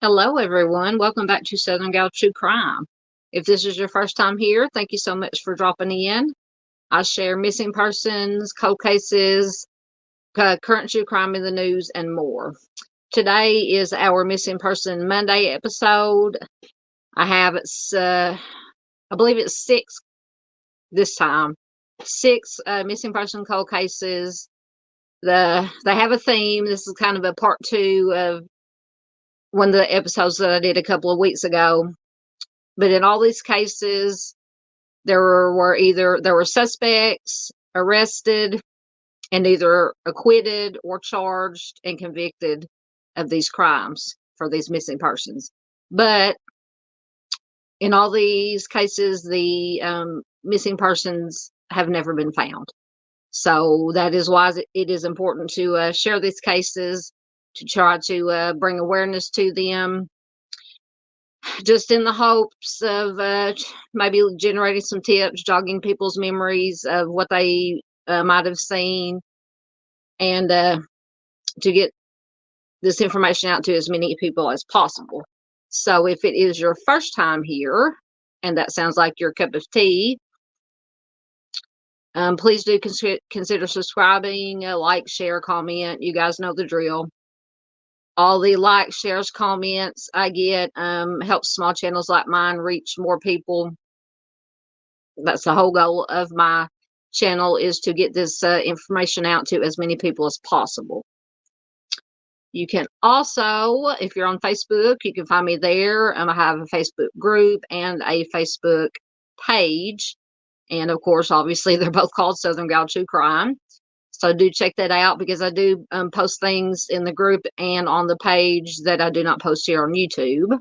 Hello, everyone. Welcome back to Southern Gal True Crime. If this is your first time here, thank you so much for dropping in. I share missing persons, cold cases, current true crime in the news, and more. Today is our Missing Person Monday episode. I have I believe it's six this time. Six missing person cold cases. They have a theme. This is kind of a part two of one of the episodes that I did a couple of weeks ago. But in all these cases, there were suspects arrested and either acquitted or charged and convicted of these crimes for these missing persons. But in all these cases, the missing persons have never been found. So that is why it is important to share these cases, to try to bring awareness to them, just in the hopes of maybe generating some tips, jogging people's memories of what they might have seen, and to get this information out to as many people as possible. So if it is your first time here, and that sounds like your cup of tea, please do consider subscribing, like, share, comment. You guys know the drill. All the likes, shares, comments I get helps small channels like mine reach more people. That's the whole goal of my channel, is to get this information out to as many people as possible. You can also, if you're on Facebook, you can find me there. I have a Facebook group and a Facebook page. And of course, obviously, they're both called Southern Gal True Crime. So do check that out, because I do post things in the group and on the page that I do not post here on YouTube.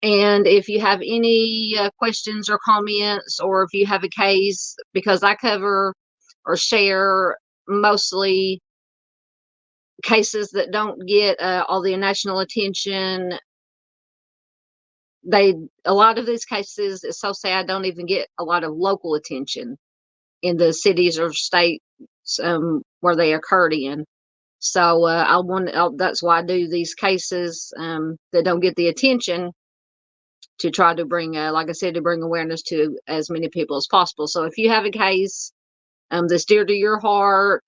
And if you have any questions or comments, or if you have a case, because I cover or share mostly cases that don't get all the national attention. A lot of these cases, it's so sad, don't even get a lot of local attention in the cities or states where they occurred in. So that's why I do these cases that don't get the attention, to try to bring, like I said, to bring awareness to as many people as possible. So if you have a case that's dear to your heart,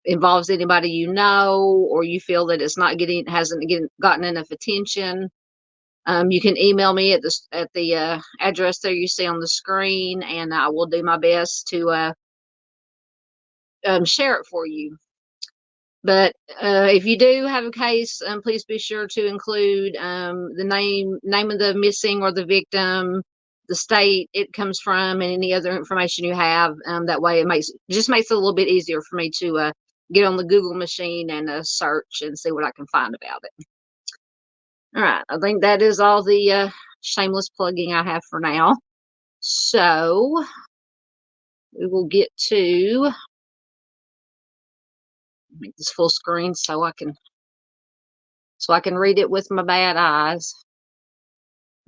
involves anybody you know, or you feel that it's not gotten enough attention, you can email me at the address there you see on the screen, and I will do my best to share it for you. But if you do have a case, please be sure to include the name of the missing or the victim, the state it comes from, and any other information you have. That way, it makes it a little bit easier for me to get on the Google machine and search and see what I can find about it. All right, I think that is all the shameless plugging I have for now. So we will get to make this full screen so I can read it with my bad eyes.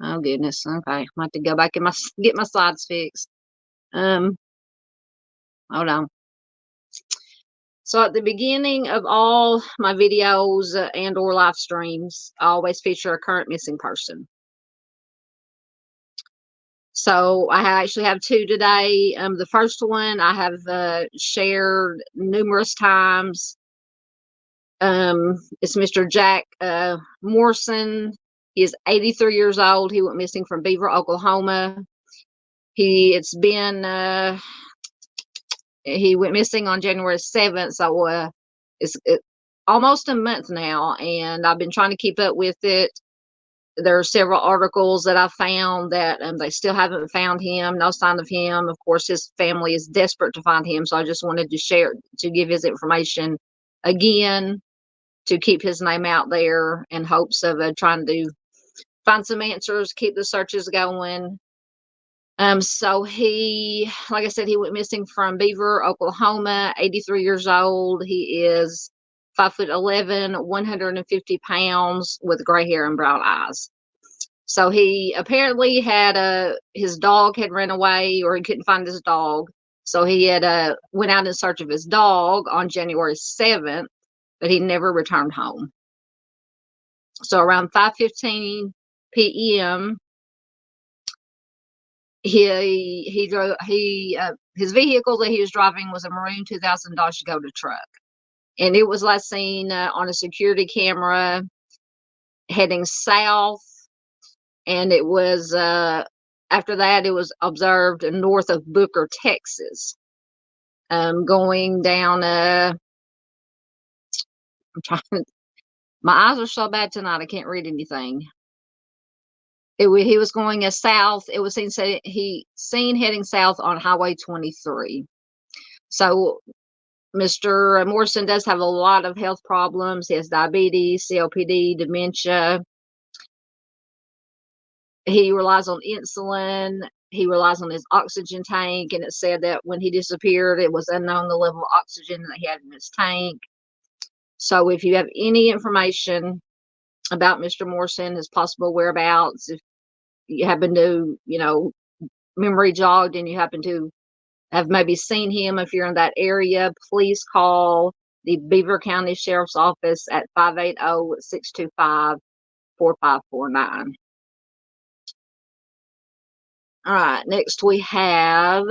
Oh goodness. Okay, I have to go back and get my slides fixed. Hold on. So at the beginning of all my videos and or live streams, I always feature a current missing person. So I actually have two today. The first one I have shared numerous times. It's Mr. Jack Morrison. He is 83 years old. He went missing from Beaver, Oklahoma. He went missing on January 7th, so it's almost a month now, and I've been trying to keep up with it. There are several articles that I found that they still haven't found him, no sign of him. Of course, his family is desperate to find him, so I just wanted to give his information again, to keep his name out there in hopes of trying to find some answers, keep the searches going. So like I said, he went missing from Beaver, Oklahoma, 83 years old. He is 5'11", 150 pounds, with gray hair and brown eyes. So he apparently his dog had run away, or he couldn't find his dog. So he had went out in search of his dog on January 7th, but he never returned home. So around 5:15 p.m., he drove his vehicle that he was driving was a maroon 2000 Dodge Dakota truck, and it was last seen on a security camera heading south, and it was after that it was observed north of Booker, Texas, going down. I'm trying. My eyes are so bad tonight, I can't read anything. He was going south. It was seen heading south on Highway 23. So Mr. Morrison does have a lot of health problems. He has diabetes, COPD, dementia. He relies on insulin. He relies on his oxygen tank, and it said that when he disappeared, it was unknown the level of oxygen that he had in his tank. So if you have any information about Mr. Morrison, his possible whereabouts, if you happen to, memory jogged and you happen to have maybe seen him, if you're in that area, please call the Beaver County Sheriff's Office at 580-625-4549. All right, next we have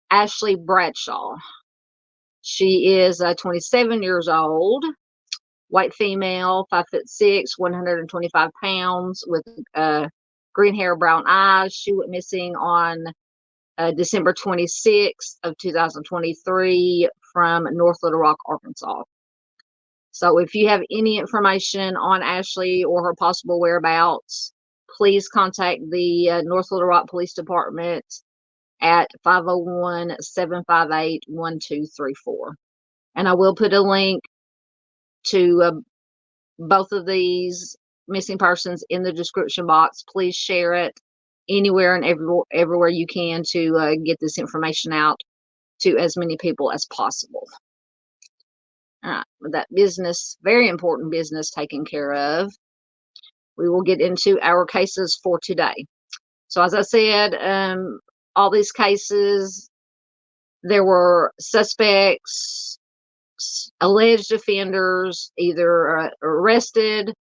Ashley Bradshaw. She is 27 years old, white female, 5'6", 125 pounds, with green hair, brown eyes. She went missing on December 26th of 2023 from North Little Rock, Arkansas. So if you have any information on Ashley or her possible whereabouts, please contact the North Little Rock Police Department at 501-758-1234. And I will put a link to both of these missing persons in the description box. Please share it anywhere and everywhere you can to get this information out to as many people as possible. All right, with that business, very important business, taken care of, we will get into our cases for today. So as I said, all these cases, there were suspects, alleged offenders, either arrested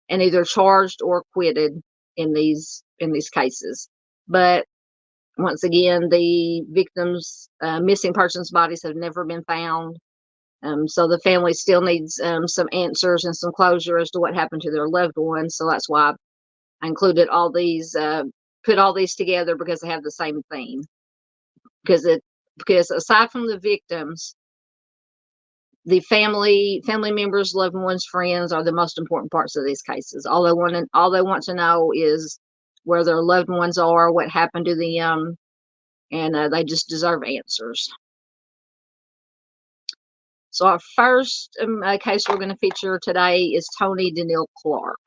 and either charged or acquitted in these cases. But once again, the victims' missing persons bodies have never been found. So the family still needs some answers and some closure as to what happened to their loved ones. So that's why I included all these, put all these together, because they have the same theme. Because aside from the victims, the family members, loved ones, friends are the most important parts of these cases. All they want to know is where their loved ones are, what happened to them, and they just deserve answers. So our first case we're going to feature today is Tony Danielle Clark.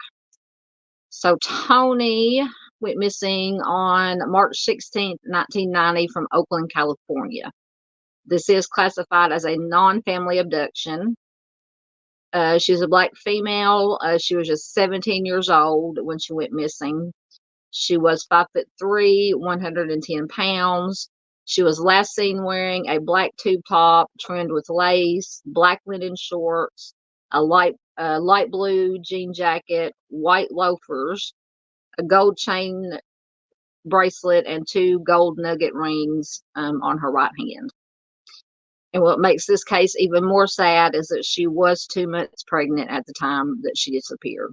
So Tony went missing on March 16th, 1990 from Oakland, California. This is classified as a non-family abduction. She's a Black female. She was just 17 years old when she went missing. She was 5'3", 110 pounds. She was last seen wearing a black tube top trimmed with lace, black linen shorts, a light blue jean jacket, white loafers, a gold chain bracelet, and 2 gold nugget rings on her right hand. And what makes this case even more sad is that she was 2 months pregnant at the time that she disappeared.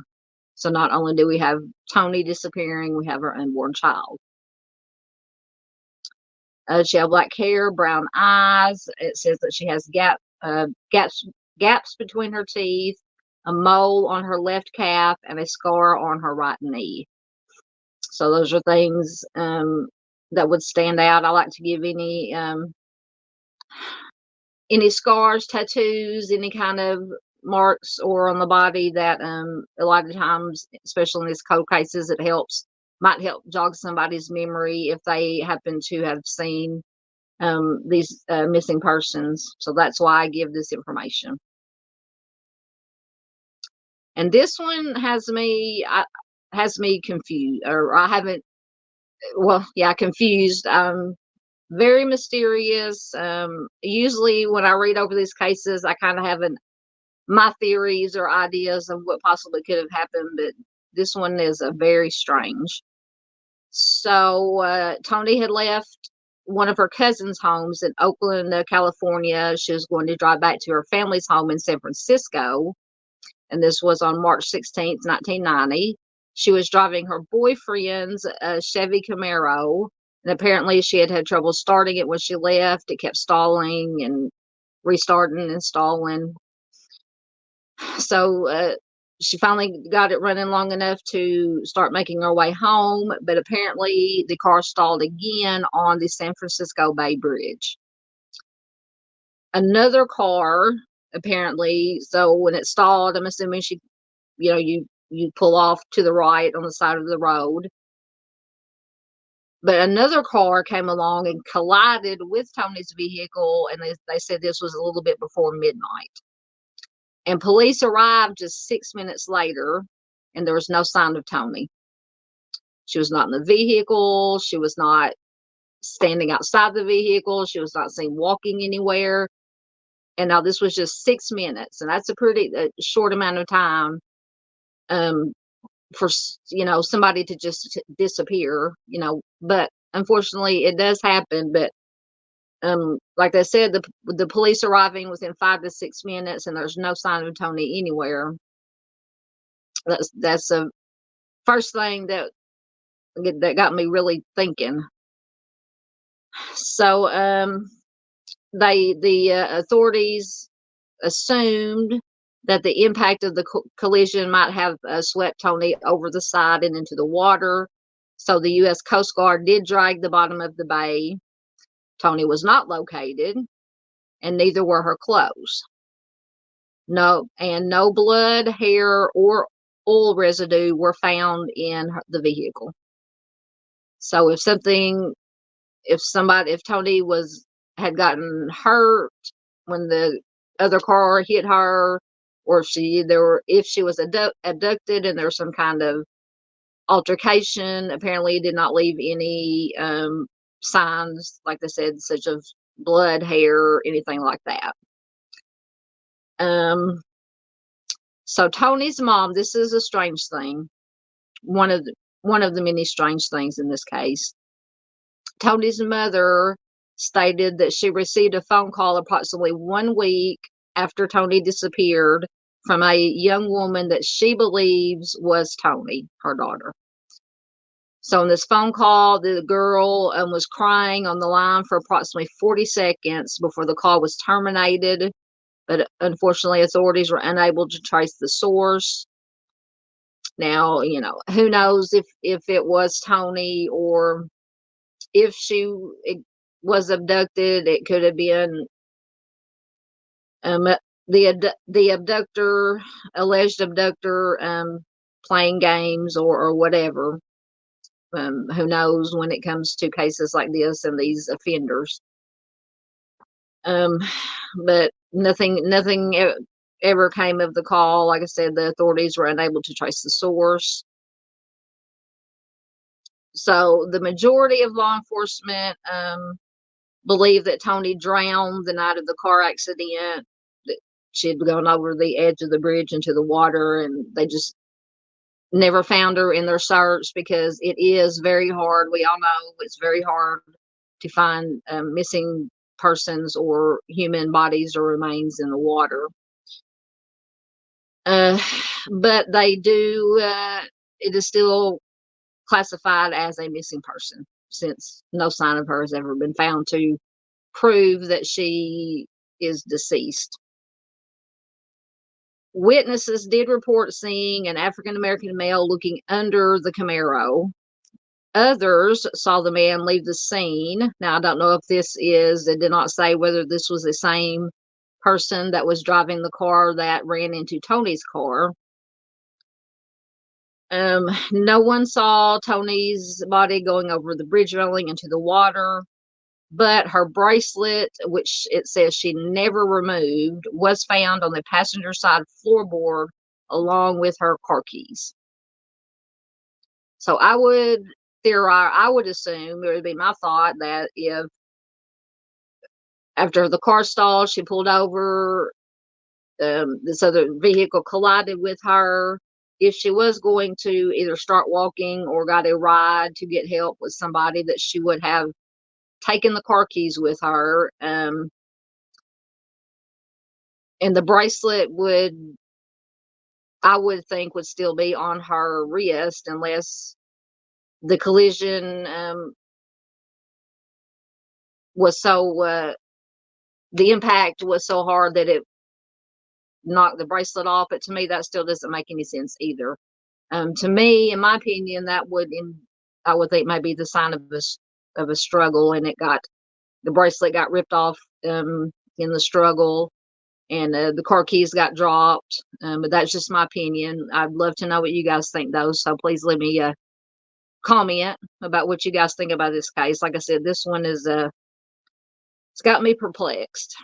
So not only do we have Tony disappearing, we have her unborn child. She had black hair, brown eyes. It says that she has gaps between her teeth, a mole on her left calf, and a scar on her right knee. So those are things that would stand out. I like to give any scars, tattoos, any kind of marks or on the body that a lot of times, especially in these cold cases, might help jog somebody's memory if they happen to have seen these missing persons. So that's why I give this information. And this one has me confused, or I haven't. Well, yeah, confused. Very mysterious. Usually when I read over these cases, I kind of have my theories or ideas of what possibly could have happened, but this one is a very strange. So Tony had left one of her cousin's homes in Oakland, California. She was going to drive back to her family's home in San Francisco, and this was on March 16th, 1990. She was driving her boyfriend's Chevy Camaro, and apparently she had had trouble starting it when she left. It kept stalling and restarting and stalling. So she finally got it running long enough to start making her way home, but apparently the car stalled again on the San Francisco Bay Bridge. Another car, apparently, so when it stalled, I'm assuming she, you pull off to the right on the side of the road. But another car came along and collided with Tony's vehicle, and they said this was a little bit before midnight. And police arrived just 6 minutes later, and there was no sign of Tony. She was not in the vehicle. She was not standing outside the vehicle. She was not seen walking anywhere. And now this was just 6 minutes, and that's a pretty short amount of time for somebody to just disappear. But unfortunately, it does happen. But like I said, the police arriving within 5 to 6 minutes, and there's no sign of Tony anywhere. That's the first thing that got me really thinking. So the authorities assumed that the impact of the collision might have swept Tony over the side and into the water. So the U.S. Coast Guard did drag the bottom of the bay. Tony was not located, and neither were her clothes. No blood, hair, or oil residue were found in the vehicle. So if Tony had gotten hurt when the other car hit her, or if she was abducted and there's some kind of altercation, apparently it did not leave any signs, like I said, such as blood, hair, anything like that. So Tony's mom, this is a strange thing. One of the many strange things in this case. Tony's mother stated that she received a phone call approximately 1 week after Tony disappeared from a young woman that she believes was Tony, her daughter. So in this phone call, the girl was crying on the line for approximately 40 seconds before the call was terminated. But unfortunately, authorities were unable to trace the source. Now, who knows if it was Tony, or if she was abducted. It could have been the alleged abductor, playing games or whatever. Who knows when it comes to cases like this and these offenders. But nothing ever came of the call. Like I said, the authorities were unable to trace the source. So the majority of law enforcement believe that Tony drowned the night of the car accident. That she had gone over the edge of the bridge into the water, and they just never found her in their search, because it is very hard. We all know it's very hard to find missing persons or human bodies or remains in the water. But they do, it is still classified as a missing person, since no sign of her has ever been found to prove that she is deceased. Witnesses did report seeing an African-American male looking under the Camaro. Others saw the man leave the scene. Now, I don't know if it did not say whether this was the same person that was driving the car that ran into Tony's car. No one saw Tony's body going over the bridge railing into the water, but her bracelet, which it says she never removed, was found on the passenger side floorboard along with her car keys. So I would assume, it would be my thought, that if after the car stalled, she pulled over, So the vehicle collided with her. If she was going to either start walking or got a ride to get help with somebody, that she would have taken the car keys with her. And the bracelet I would think, would still be on her wrist unless the collision was the impact was so hard that it knocked the bracelet off. But to me, that still doesn't make any sense either. To me, in my opinion, I would think maybe the sign of a struggle, and the bracelet got ripped off in the struggle, and the car keys got dropped. But that's just my opinion. I'd love to know what you guys think, though. So please leave me a comment about what you guys think about this case. Like I said, this one is it's got me perplexed.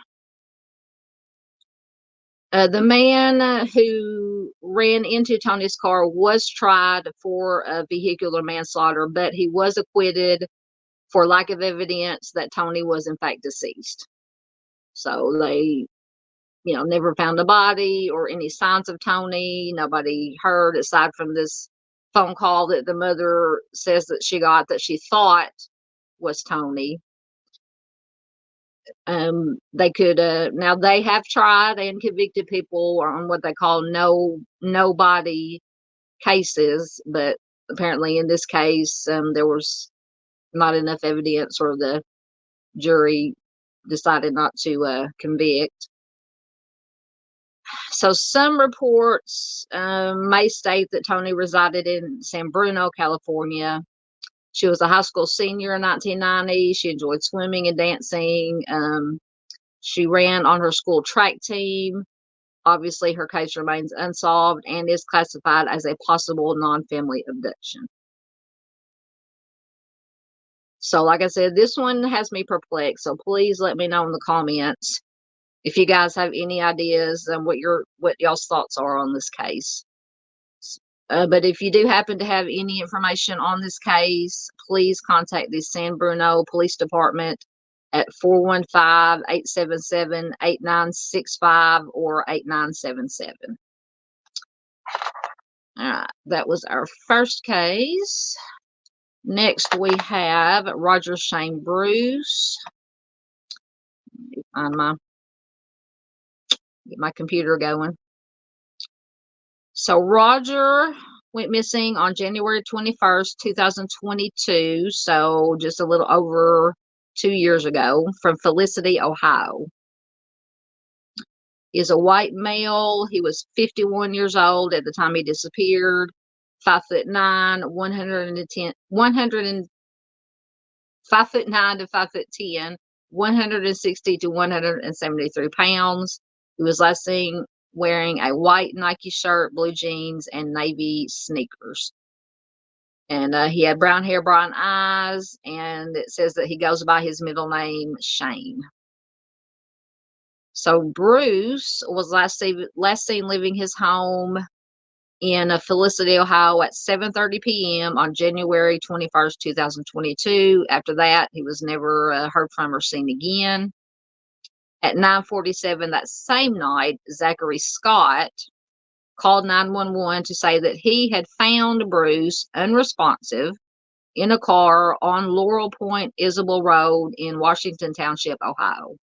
The man who ran into Tony's car was tried for vehicular manslaughter, but he was acquitted for lack of evidence that Tony was in fact deceased. So they, never found a body or any signs of Tony. Nobody heard, aside from this phone call that the mother says that she got, that she thought was Tony. They could now they have tried and convicted people on what they call nobody cases, but apparently in this case there was not enough evidence, or the jury decided not to convict. So some reports may state that Tony resided in San Bruno, California. She was a high school senior in 1990. She enjoyed swimming and dancing. She ran on her school track team. Obviously, her case remains unsolved and is classified as a possible non-family abduction. So, like I said, this one has me perplexed. So please let me know in the comments if you guys have any ideas and what y'all's thoughts are on this case. But if you do happen to have any information on this case, please contact the San Bruno Police Department at 415-877-8965 or 8977. All right, that was our first case. Next, we have Roger Shane Bruce. Get my computer going. So Roger went missing on January 21st, 2022. So just a little over 2 years ago, from Felicity, Ohio. He is a white male. He was 51 years old at the time he disappeared. 5'9", 5'9" to 5'10", 160 to 173 pounds. He was last seen wearing a white Nike shirt, blue jeans, and navy sneakers. And he had brown hair, brown eyes, and it says that he goes by his middle name, Shane. So Bruce was last seen leaving his home in Felicity, Ohio at 7:30 p.m. on January 21st, 2022. After that, he was never heard from or seen again. At 9:47 that same night, Zachary Scott called 911 to say that he had found Bruce unresponsive in a car on Laurel Point Isabel Road in Washington Township, Ohio.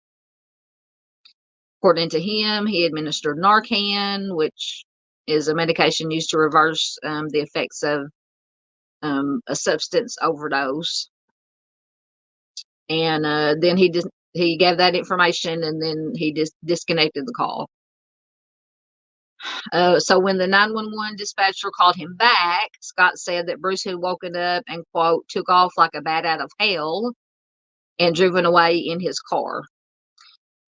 According to him, he administered Narcan, which is a medication used to reverse the effects of a substance overdose. And then he gave that information, and then he disconnected the call. So when the 911 dispatcher called him back, Scott said that Bruce had woken up and, quote, took off like a bat out of hell and driven away in his car.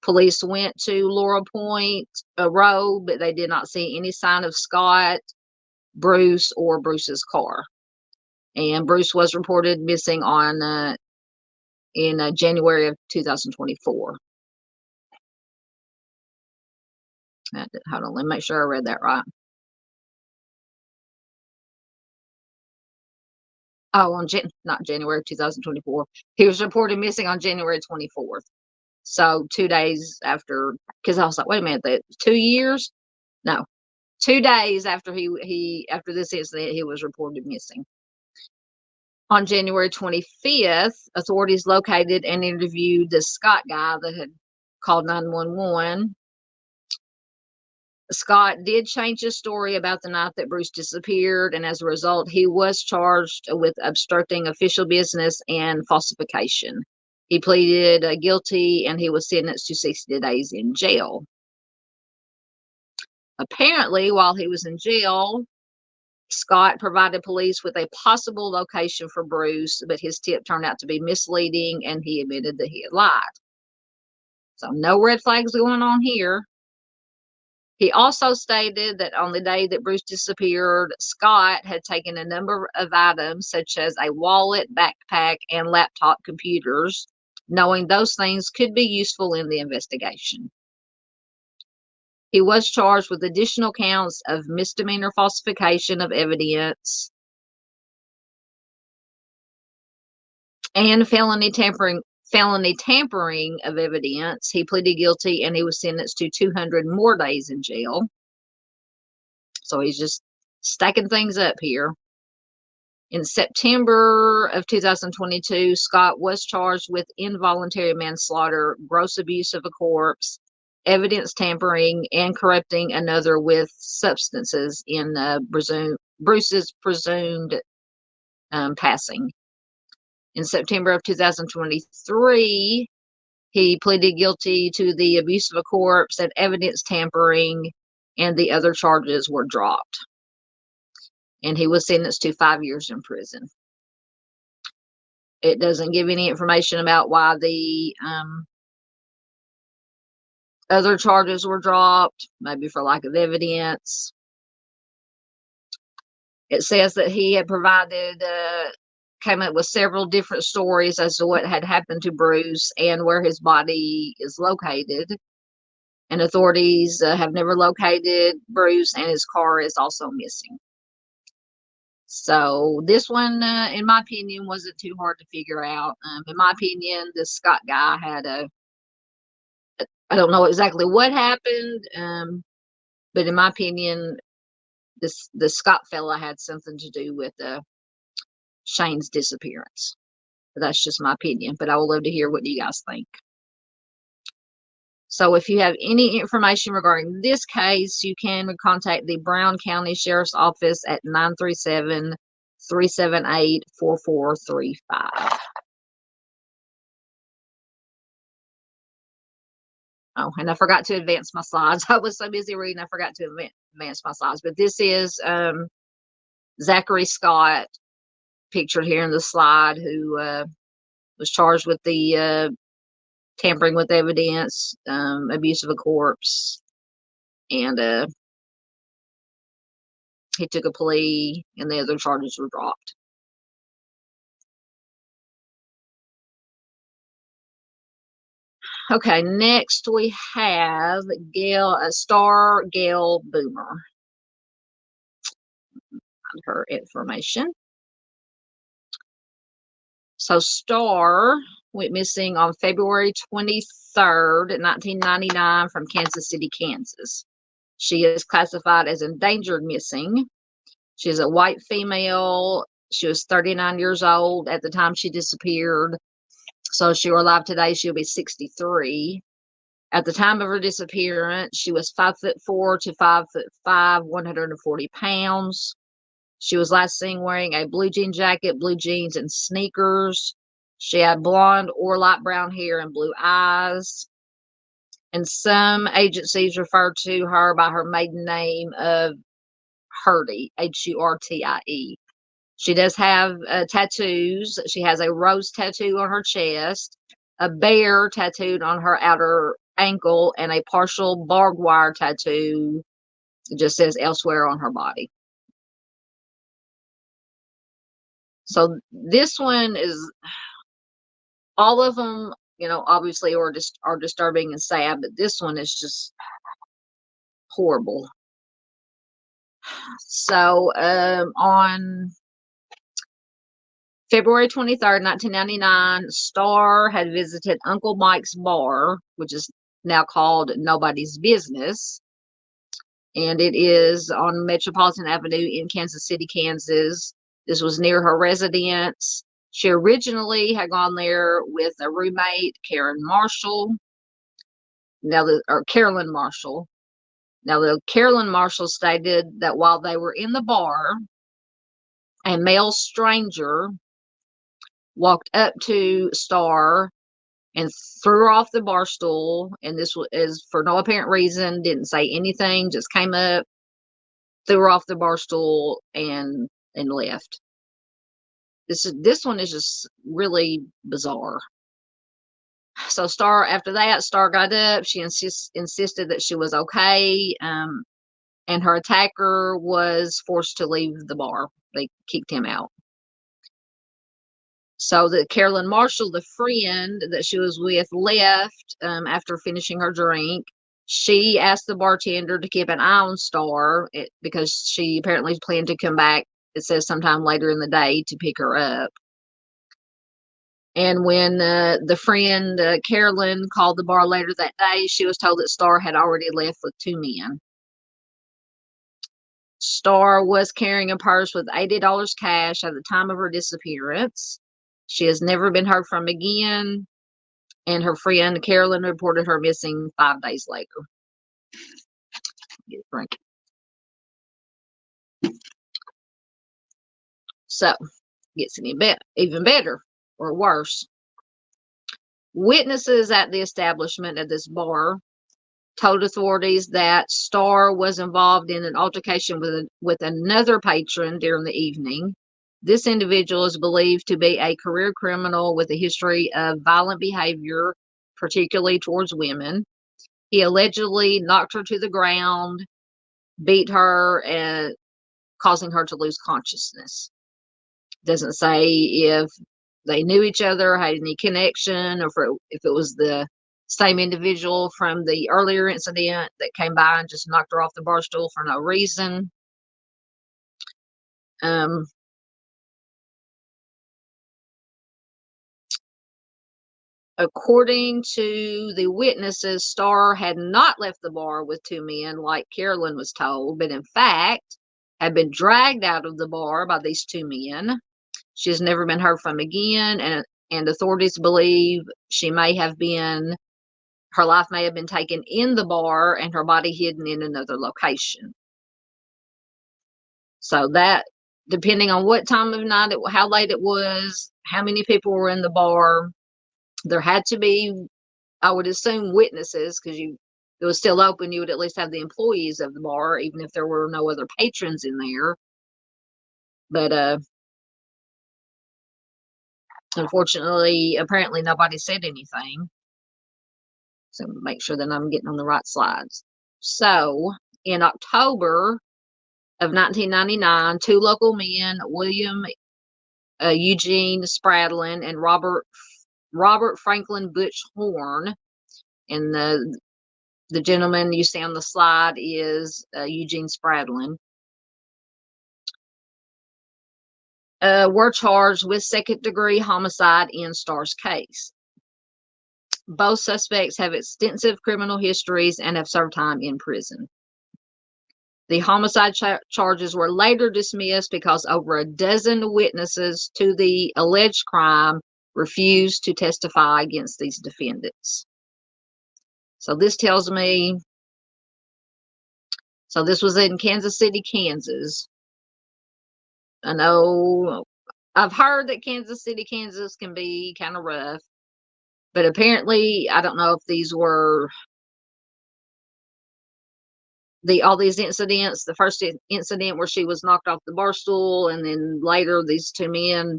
Police went to Laurel Point Road, but they did not see any sign of Scott, Bruce, or Bruce's car. And Bruce was reported missing in January of 2024. Hold on, let me make sure I read that right. Oh, not January 2024. He was reported missing on January 24th. So 2 days after, because I was like, wait a minute, 2 years? No, 2 days after after this incident, he was reported missing. On January 25th, authorities located and interviewed the Scott guy that had called 911. Scott did change his story about the night that Bruce disappeared, and as a result, he was charged with obstructing official business and falsification. He pleaded guilty, and he was sentenced to 60 days in jail. Apparently, while he was in jail, Scott provided police with a possible location for Bruce, but his tip turned out to be misleading, and he admitted that he had lied. So no red flags going on here. He also stated that on the day that Bruce disappeared, Scott had taken a number of items, such as a wallet, backpack, and laptop computers, knowing those things could be useful in the investigation. He was charged with additional counts of misdemeanor falsification of evidence and felony tampering of evidence. He pleaded guilty, and he was sentenced to 200 more days in jail. So he's just stacking things up here. In September of 2022, Scott was charged with involuntary manslaughter, gross abuse of a corpse, evidence tampering, and corrupting another with substances in Bruce's presumed passing. In September of 2023, he pleaded guilty to the abuse of a corpse and evidence tampering, and the other charges were dropped. And he was sentenced to 5 years in prison. It doesn't give any information about why the other charges were dropped, maybe for lack of evidence. It says that he had came up with several different stories as to what had happened to Bruce and where his body is located. And authorities have never located Bruce, and his car is also missing. So this one, in my opinion, wasn't too hard to figure out. In my opinion, this Scott guy had I don't know exactly what happened, but in my opinion, the Scott fella had something to do with Shane's disappearance. But that's just my opinion, but I would love to hear what you guys think. So if you have any information regarding this case, you can contact the Brown County Sheriff's Office at 937-378-4435. Oh, and I forgot to advance my slides. I was so busy reading, I forgot to advance my slides. But this is Zachary Scott, pictured here in the slide, who was charged with the tampering with evidence, abuse of a corpse, and he took a plea, and the other charges were dropped. Okay, next we have Star Gail Boomer. Her information. So Star went missing on February 23rd, 1999 from Kansas City, Kansas. She is classified as endangered missing. She is a white female. She was 39 years old at the time she disappeared. So if she were alive today, she'll be 63. At the time of her disappearance, she was 5'4" to 5'5", 140 pounds. She was last seen wearing a blue jean jacket, blue jeans, and sneakers. She had blonde or light brown hair and blue eyes. And some agencies refer to her by her maiden name of Hurtie, Hurtie. She does have tattoos. She has a rose tattoo on her chest, a bear tattooed on her outer ankle, and a partial barbed wire tattoo. It just says elsewhere on her body. So this one is, all of them, obviously are disturbing and sad, but this one is just horrible. So on February 23rd, 1999, Starr had visited Uncle Mike's bar, which is now called Nobody's Business, and it is on Metropolitan Avenue in Kansas City, Kansas. This was near her residence. She originally had gone there with a roommate, Carolyn Marshall. Carolyn Marshall. Now, the Carolyn Marshall stated that while they were in the bar, a male stranger walked up to Starr and threw her off the bar stool. And this is for no apparent reason, didn't say anything, just came up, threw her off the bar stool, and left. This one is just really bizarre. So after that, Starr got up. She insisted that she was okay. And her attacker was forced to leave the bar. They kicked him out. So that Carolyn Marshall, the friend that she was with, left after finishing her drink. She asked the bartender to keep an eye on Starr because she apparently planned to come back, it says, sometime later in the day to pick her up. And when the friend, Carolyn, called the bar later that day, she was told that Starr had already left with two men. Starr was carrying a purse with $80 cash at the time of her disappearance. She has never been heard from again, and her friend Carolyn reported her missing 5 days later. Get a drink. So, gets even better or worse. Witnesses at the establishment at this bar told authorities that Starr was involved in an altercation with another patron during the evening. This individual is believed to be a career criminal with a history of violent behavior, particularly towards women. He allegedly knocked her to the ground, beat her, and causing her to lose consciousness. Doesn't say if they knew each other, had any connection, or if it was the same individual from the earlier incident that came by and just knocked her off the bar stool for no reason. According to the witnesses, Starr had not left the bar with two men like Carolyn was told, but in fact had been dragged out of the bar by these two men. She has never been heard from again, and authorities believe her life may have been taken in the bar and her body hidden in another location. So that, depending on what time of night, how late it was, how many people were in the bar, there had to be, I would assume, witnesses, because it was still open. You would at least have the employees of the bar, even if there were no other patrons in there. But unfortunately, apparently nobody said anything. So make sure that I'm getting on the right slides. So in October of 1999, two local men, William Eugene Spradlin and Robert Franklin Butch Horn, and the gentleman you see on the slide is Eugene Spradlin, were charged with second-degree homicide in Starr's case. Both suspects have extensive criminal histories and have served time in prison. The homicide charges were later dismissed because over a dozen witnesses to the alleged crime refused to testify against these defendants. So this tells me, so this was in Kansas City, Kansas. I know I've heard that Kansas City, Kansas can be kind of rough, but apparently I don't know if these were all these incidents. The first incident where she was knocked off the bar stool, and then later these two men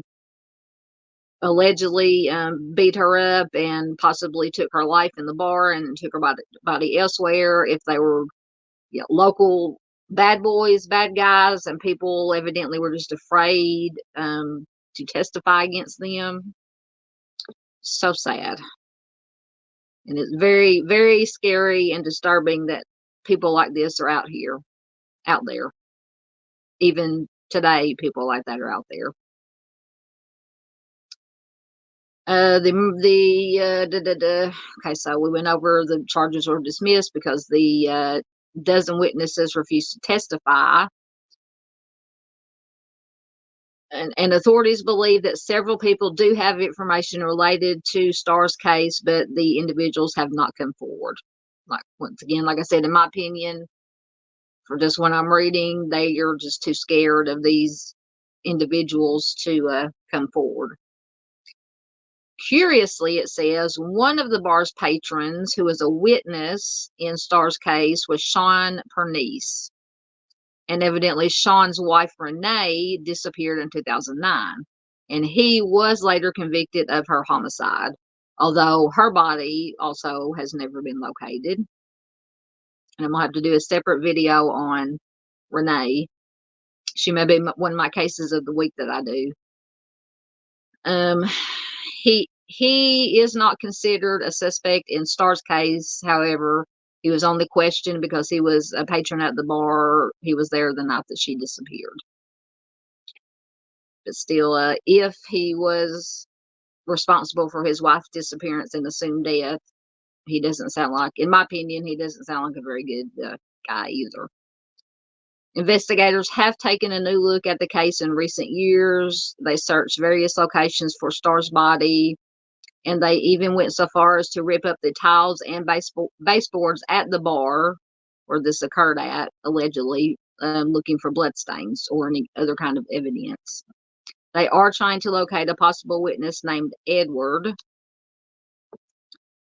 allegedly beat her up and possibly took her life in the bar and took her body elsewhere. If they were local bad boys, bad guys, and people evidently were just afraid to testify against them. So sad. And it's very, very scary and disturbing that people like this are out there. Even today, people like that are out there. Okay, so we went over the charges were dismissed because the dozen witnesses refused to testify. And authorities believe that several people do have information related to Starr's case, but the individuals have not come forward. Like, once again, like I said, in my opinion, for just what I'm reading, they are just too scared of these individuals to come forward. Curiously, it says one of the bar's patrons who was a witness in Starr's case was Sean Pernice. And evidently, Sean's wife, Renee, disappeared in 2009. And he was later convicted of her homicide, although her body also has never been located. And I'm going to have to do a separate video on Renee. She may be one of my cases of the week that I do. He is not considered a suspect in Starr's case. However, he was only questioned because he was a patron at the bar. He was there the night that she disappeared. But still, if he was responsible for his wife's disappearance and assumed death, he doesn't sound like, in my opinion, he doesn't sound like a very good guy either. Investigators have taken a new look at the case in recent years. They searched various locations for Starr's body, and they even went so far as to rip up the tiles and baseboards at the bar where this occurred at, allegedly, looking for bloodstains or any other kind of evidence. They are trying to locate a possible witness named Edward.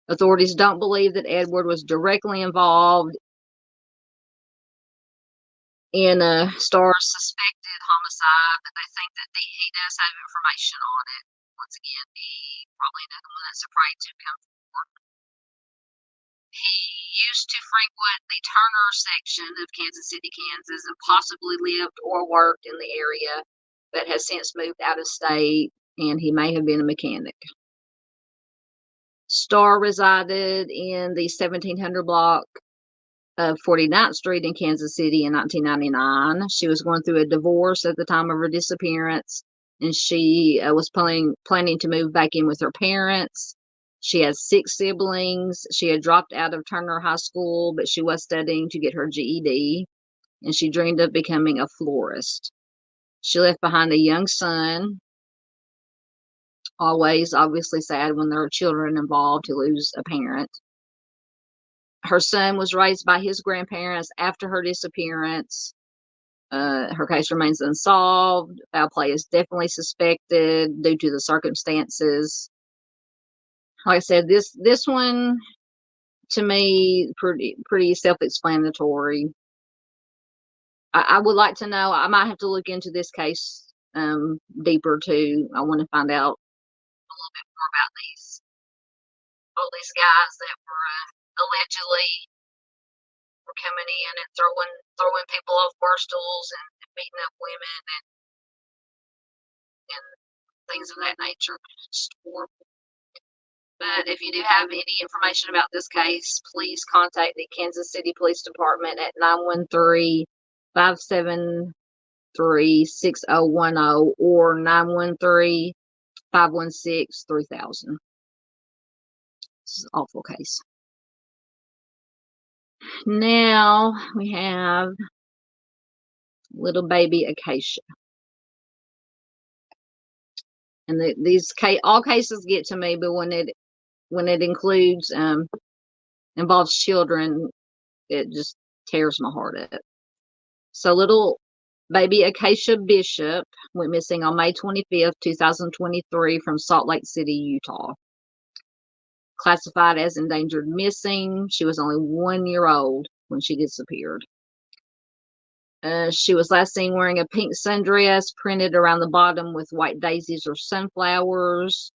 Authorities don't believe that Edward was directly involved in Starr's suspected homicide, but they think that he does have information on it. Once again, he probably another one that's afraid to come forward. He used to frequent the Turner section of Kansas City, Kansas, and possibly lived or worked in the area, but has since moved out of state, and he may have been a mechanic. Starr resided in the 1700 block of 49th Street in Kansas City in 1999. She was going through a divorce at the time of her disappearance, and she was planning to move back in with her parents. She has 6 siblings. She had dropped out of Turner High School, but she was studying to get her GED, and she dreamed of becoming a florist. She left behind a young son. Always obviously sad when there are children involved to lose a parent. Her son was raised by his grandparents after her disappearance. Her case remains unsolved. Foul play is definitely suspected due to the circumstances. Like I said, this one to me pretty self-explanatory. I would like to know. I might have to look into this case deeper too. I want to find out a little bit more about all these guys that were allegedly were coming in and throwing people off bar stools and beating up women and things of that nature. Just horrible. But if you do have any information about this case, please contact the Kansas City Police Department at 913-573-6010 or 913-516-3000. This is an awful case. Now we have little baby Acacia. And all cases get to me, but when it includes involves children, it just tears my heart up. So little baby Acacia Bishop went missing on May 25th, 2023 from Salt Lake City, Utah. Classified as endangered missing. She was only 1 year old when she disappeared. She was last seen wearing a pink sundress printed around the bottom with white daisies or sunflowers.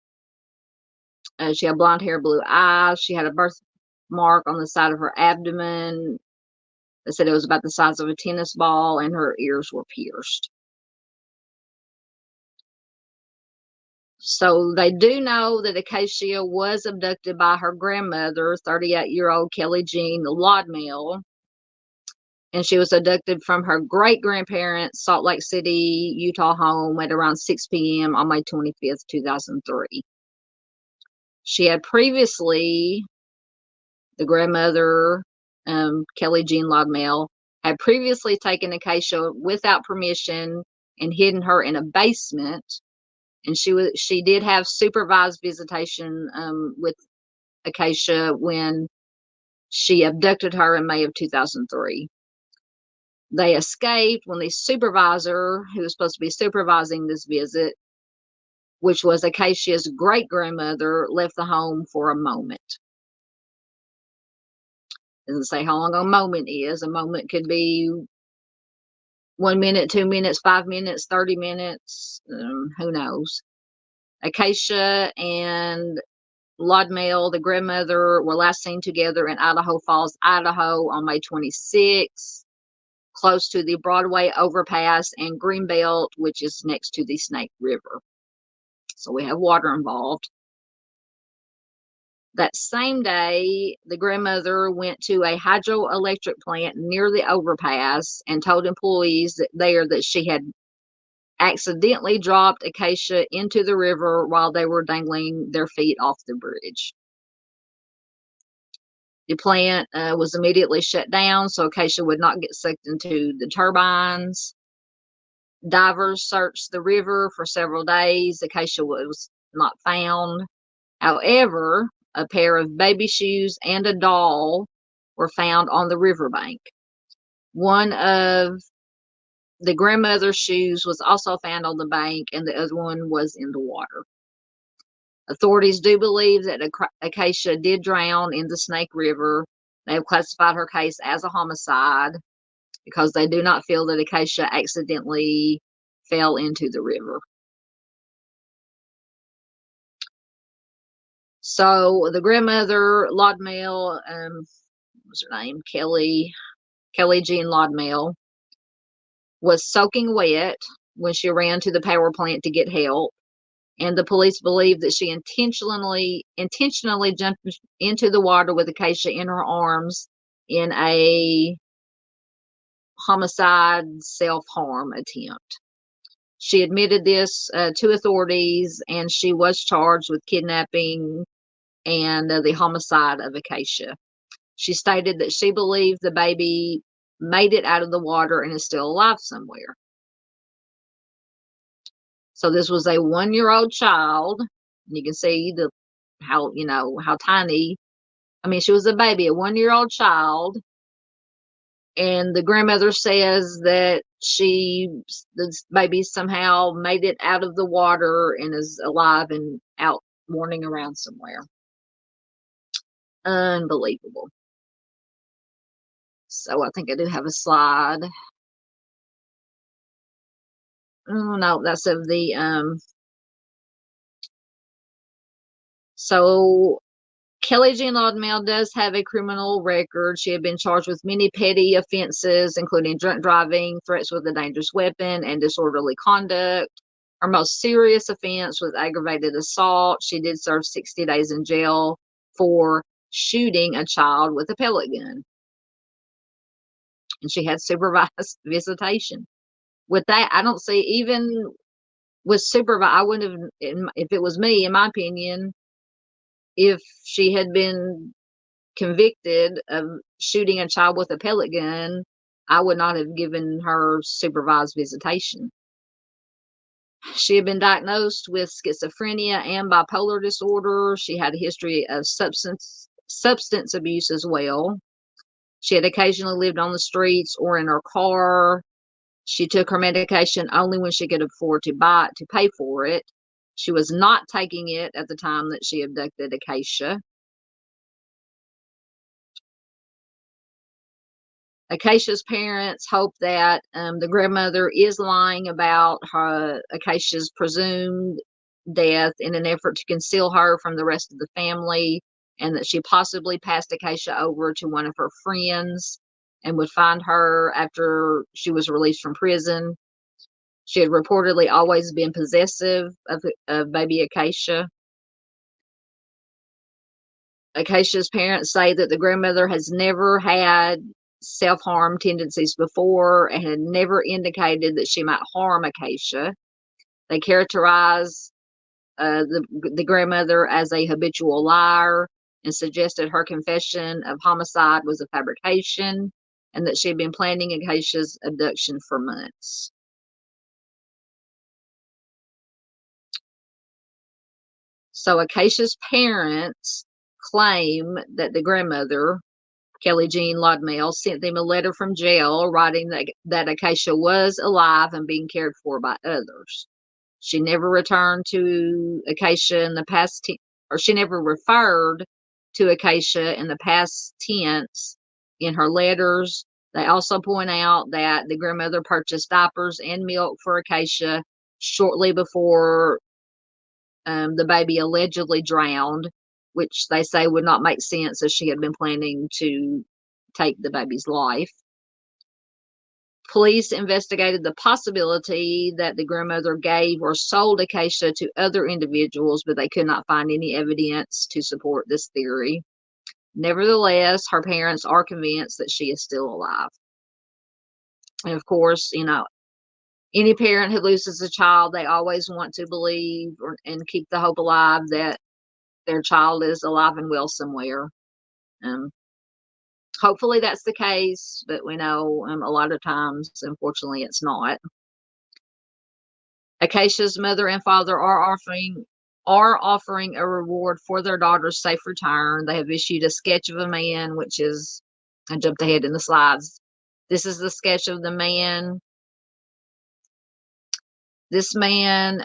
She had blonde hair, blue eyes. She had a birthmark on the side of her abdomen. They said it was about the size of a tennis ball, and her ears were pierced. So they do know that Acacia was abducted by her grandmother, 38-year-old Kelly Jean Lodmill, and she was abducted from her great-grandparents' Salt Lake City, Utah home at around 6 p.m. on May 25th, 2003. She had previously, the grandmother, Kelly Jean Lodmell, had previously taken Acacia without permission and hidden her in a basement. And she did have supervised visitation with Acacia when she abducted her in May of 2003. They escaped when the supervisor, who was supposed to be supervising this visit, which was Acacia's great grandmother, left the home for a moment. Doesn't say how long a moment is. A moment could be 1 minute, 2 minutes, 5 minutes, 30 minutes. Who knows? Acacia and Lodmell, the grandmother, were last seen together in Idaho Falls, Idaho on May 26th, close to the Broadway overpass and Greenbelt, which is next to the Snake River. So we have water involved. That same day, the grandmother went to a hydroelectric plant near the overpass and told employees there that she had accidentally dropped Acacia into the river while they were dangling their feet off the bridge. The plant was immediately shut down so Acacia would not get sucked into the turbines. Divers searched the river for several days. Acacia was not found. However, a pair of baby shoes and a doll were found on the riverbank. One of the grandmother's shoes was also found on the bank, and the other one was in the water. Authorities do believe that Acacia did drown in the Snake River. They have classified her case as a homicide because they do not feel that Acacia accidentally fell into the river. So the grandmother, Lodmell, what was her name? Kelly Jean Lodmell, was soaking wet when she ran to the power plant to get help. And the police believe that she intentionally jumped into the water with Acacia in her arms in a homicide self-harm attempt. She admitted this to authorities, and she was charged with kidnapping and the homicide of Acacia. She stated that she believed the baby made it out of the water and is still alive somewhere. So this was a 1-year-old child. You can see how tiny. I mean, she was a baby, a 1-year-old child. And the grandmother says that this baby somehow made it out of the water and is alive and out wandering around somewhere. Unbelievable. So I think I do have a slide. Oh no, that's of the so Kelly Jean Lodmell does have a criminal record. She had been charged with many petty offenses, including drunk driving, threats with a dangerous weapon, and disorderly conduct. Her most serious offense was aggravated assault. She did serve 60 days in jail for shooting a child with a pellet gun. And she had supervised visitation. With that, I don't see, even with supervised, I wouldn't have, if it was me, in my opinion, if she had been convicted of shooting a child with a pellet gun, I would not have given her supervised visitation. She had been diagnosed with schizophrenia and bipolar disorder. She had a history of substance abuse as well. She had occasionally lived on the streets or in her car. She took her medication only when she could afford to pay for it. She was not taking it at the time that she abducted Acacia. Acacia's parents hope that the grandmother is lying about Acacia's presumed death in an effort to conceal her from the rest of the family, and that she possibly passed Acacia over to one of her friends and would find her after she was released from prison. She had reportedly always been possessive of baby Acacia. Acacia's parents say that the grandmother has never had self-harm tendencies before and had never indicated that she might harm Acacia. They characterize the grandmother as a habitual liar and suggested her confession of homicide was a fabrication and that she had been planning Acacia's abduction for months. So Acacia's parents claim that the grandmother, Kelly Jean Lodmell, sent them a letter from jail writing that Acacia was alive and being cared for by others. She never returned to Acacia in the past, or she never referred to Acacia in the past tense in her letters. They also point out that the grandmother purchased diapers and milk for Acacia shortly before the baby allegedly drowned, which they say would not make sense as she had been planning to take the baby's life. Police investigated the possibility that the grandmother gave or sold Acacia to other individuals, but they could not find any evidence to support this theory. Nevertheless, her parents are convinced that she is still alive. And of course, any parent who loses a child, they always want to believe and keep the hope alive that their child is alive and well somewhere. Hopefully that's the case, but we know a lot of times, unfortunately, it's not. Acacia's mother and father are offering a reward for their daughter's safe return. They have issued a sketch of a man, which is, I jumped ahead in the slides. This is the sketch of the man. This man,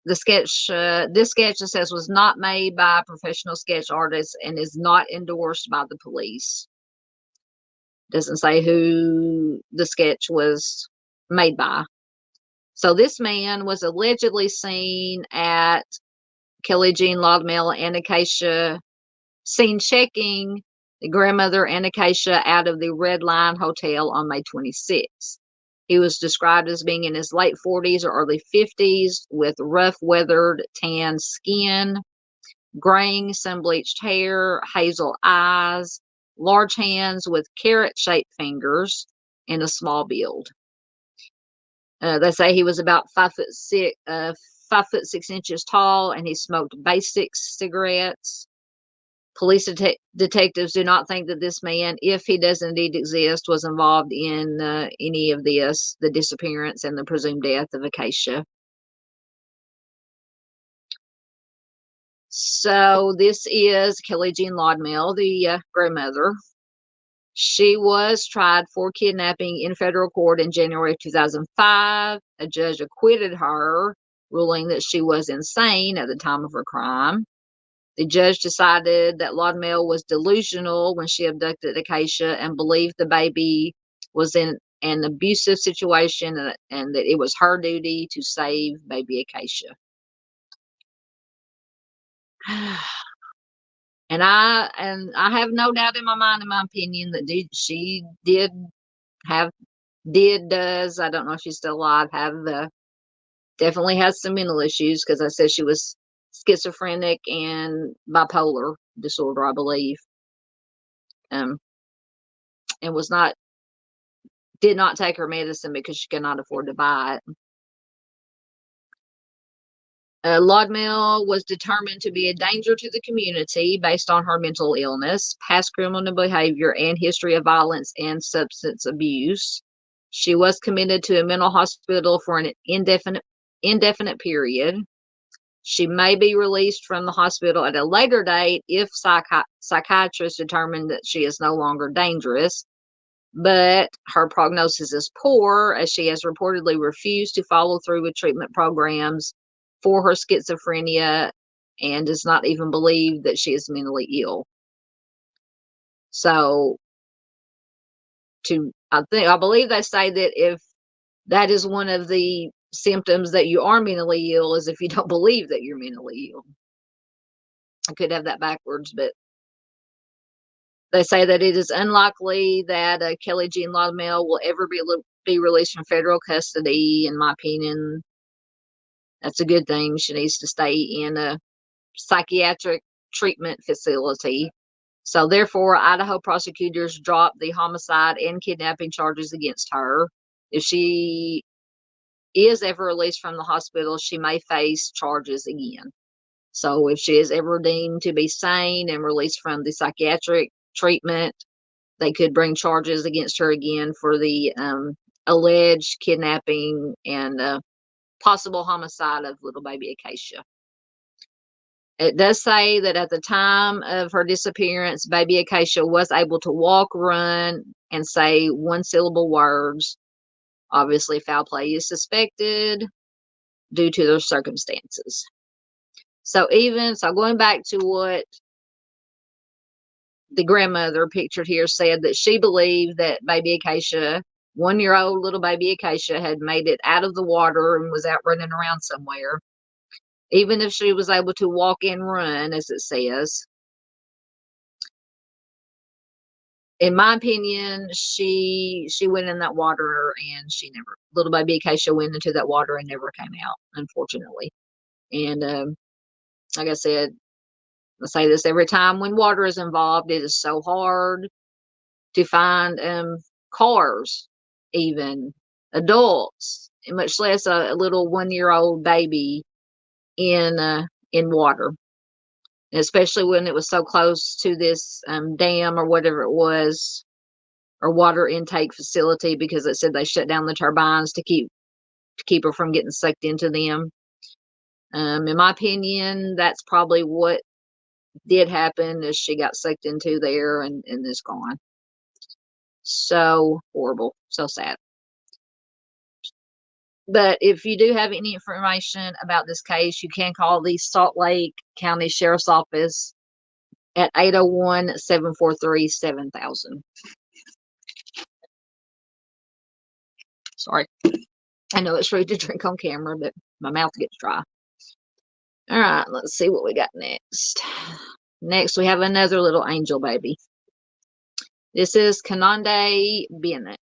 this sketch it says was not made by a professional sketch artist and is not endorsed by the police. Doesn't say who the sketch was made by. So this man was allegedly seen at Kelly Jean Lodmell and Acacia, seen checking the grandmother and Acacia out of the Red Line Hotel on May 26th. He was described as being in his late 40s or early 50s with rough, weathered, tan skin, graying, sun-bleached hair, hazel eyes, large hands with carrot-shaped fingers, and a small build. They say he was about 5'6" tall, and he smoked Basics cigarettes. Police detectives do not think that this man, if he does indeed exist, was involved in any of this, the disappearance and the presumed death of Acacia. So this is Kelly Jean Lodmell, the grandmother. She was tried for kidnapping in federal court in January of 2005. A judge acquitted her, ruling that she was insane at the time of her crime. The judge decided that Lodmell was delusional when she abducted Acacia and believed the baby was in an abusive situation and that it was her duty to save baby Acacia. And I have no doubt in my mind, in my opinion, that she does, I don't know if she's still alive, definitely has some mental issues, because I said she was schizophrenic and bipolar disorder, I believe. And did not take her medicine because she could not afford to buy it. Lodmell was determined to be a danger to the community based on her mental illness, past criminal behavior, and history of violence and substance abuse. She was committed to a mental hospital for an indefinite period. She may be released from the hospital at a later date if psychiatrists determine that she is no longer dangerous, but her prognosis is poor, as she has reportedly refused to follow through with treatment programs for her schizophrenia and does not even believe that she is mentally ill. So I believe they say that if that is one of the symptoms that you are mentally ill, is if you don't believe that you're mentally ill. I could have that backwards, but they say that it is unlikely that Kelly Jean Lodmell will ever be released from federal custody. In my opinion, that's a good thing. She needs to stay in a psychiatric treatment facility. So therefore, Idaho prosecutors dropped the homicide and kidnapping charges against her. If she is ever released from the hospital, she may face charges again. So if she is ever deemed to be sane and released from the psychiatric treatment, they could bring charges against her again for the alleged kidnapping and possible homicide of little baby Acacia. It does say that at the time of her disappearance, baby Acacia was able to walk, run, and say one-syllable words. Obviously, foul play is suspected due to their circumstances. So going back to what the grandmother pictured here said, that she believed that baby Acacia, 1-year-old little baby Acacia, had made it out of the water and was out running around somewhere. Even if she was able to walk and run, as it says, in my opinion, she went in that water and little baby Acacia went into that water and never came out, unfortunately. And like I said, I say this every time when water is involved, it is so hard to find cars, even adults, much less a little 1-year-old baby in water, especially when it was so close to this dam or whatever it was, or water intake facility, because it said they shut down the turbines to keep her from getting sucked into them. In my opinion, that's probably what did happen, is she got sucked into there and is gone. So horrible, so sad. But if you do have any information about this case, you can call the Salt Lake County Sheriff's Office at 801-743-7000. Sorry. I know it's rude to drink on camera, but my mouth gets dry. All right, let's see what we got next. Next, we have another little angel baby. This is Kanande Bennett.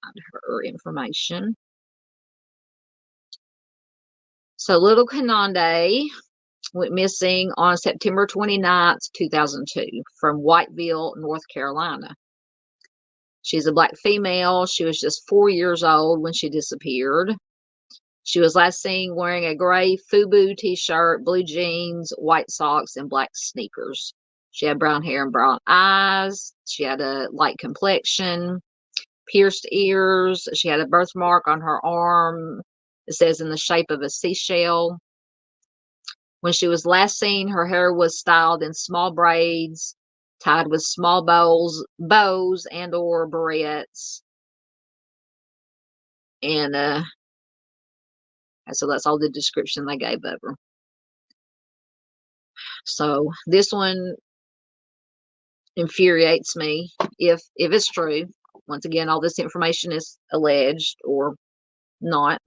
Find her information. So little Kanande went missing on September 29th, 2002 from Whiteville, North Carolina. She's a black female. She was just 4 years old when she disappeared. She was last seen wearing a gray FUBU t-shirt, blue jeans, white socks, and black sneakers. She had brown hair and brown eyes. She had a light complexion, pierced ears. She had a birthmark on her arm. It says in the shape of a seashell. When she was last seen, her hair was styled in small braids, tied with small bows and or barrettes. And so that's all the description they gave of her. So this one infuriates me if it's true. Once again, all this information is alleged or not.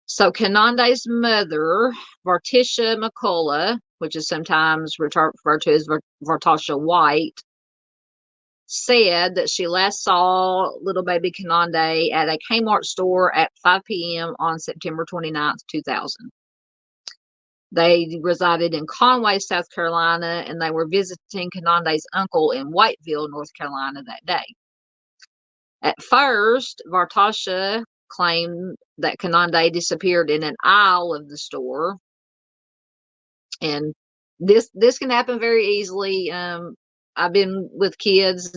So Kanande's mother, Vartisha McCullough, which is sometimes referred to as Vartasha White, said that she last saw little baby Kanande at a Kmart store at 5 p.m. on September 29th, 2000. They resided in Conway, South Carolina, and they were visiting Kanande's uncle in Whiteville, North Carolina that day. At first, Vartasha claimed that Kanande disappeared in an aisle of the store. And this can happen very easily. I've been with kids,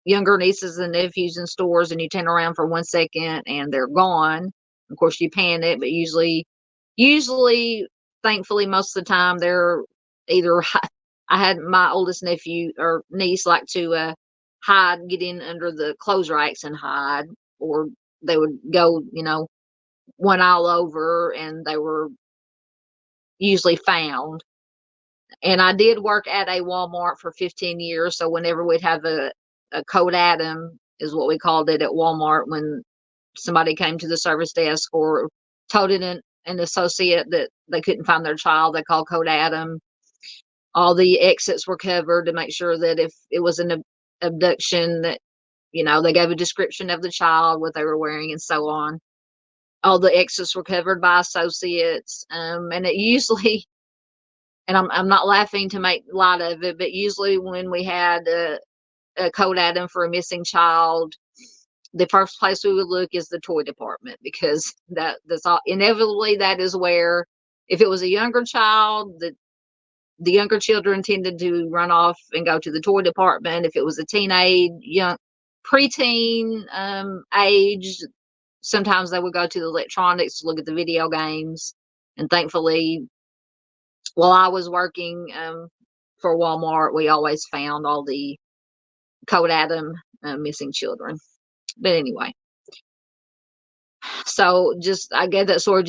younger nieces and nephews in stores, and you turn around for 1 second and they're gone. Of course, you panic, but usually, thankfully, most of the time they're either. I had my oldest nephew or niece like to hide, get in under the clothes racks and hide, or they would go, one aisle over, and they were usually found. And I did work at a Walmart for 15 years, so whenever we'd have a code Adam is what we called it at Walmart, when somebody came to the service desk or told an associate that they couldn't find their child, they called code Adam. All the exits were covered to make sure that if it was an abduction, that they gave a description of the child, what they were wearing, and so on. All the exits were covered by associates, and it usually, and I'm not laughing to make light of it, but usually when we had a code item for a missing child, the first place we would look is the toy department, because that's all, inevitably that is where, if it was a younger child, the younger children tended to run off and go to the toy department. If it was a teenage, young, preteen age, sometimes they would go to the electronics to look at the video games. And thankfully, while I was working for Walmart, we always found all the code item missing children. But anyway, so just I get that sort of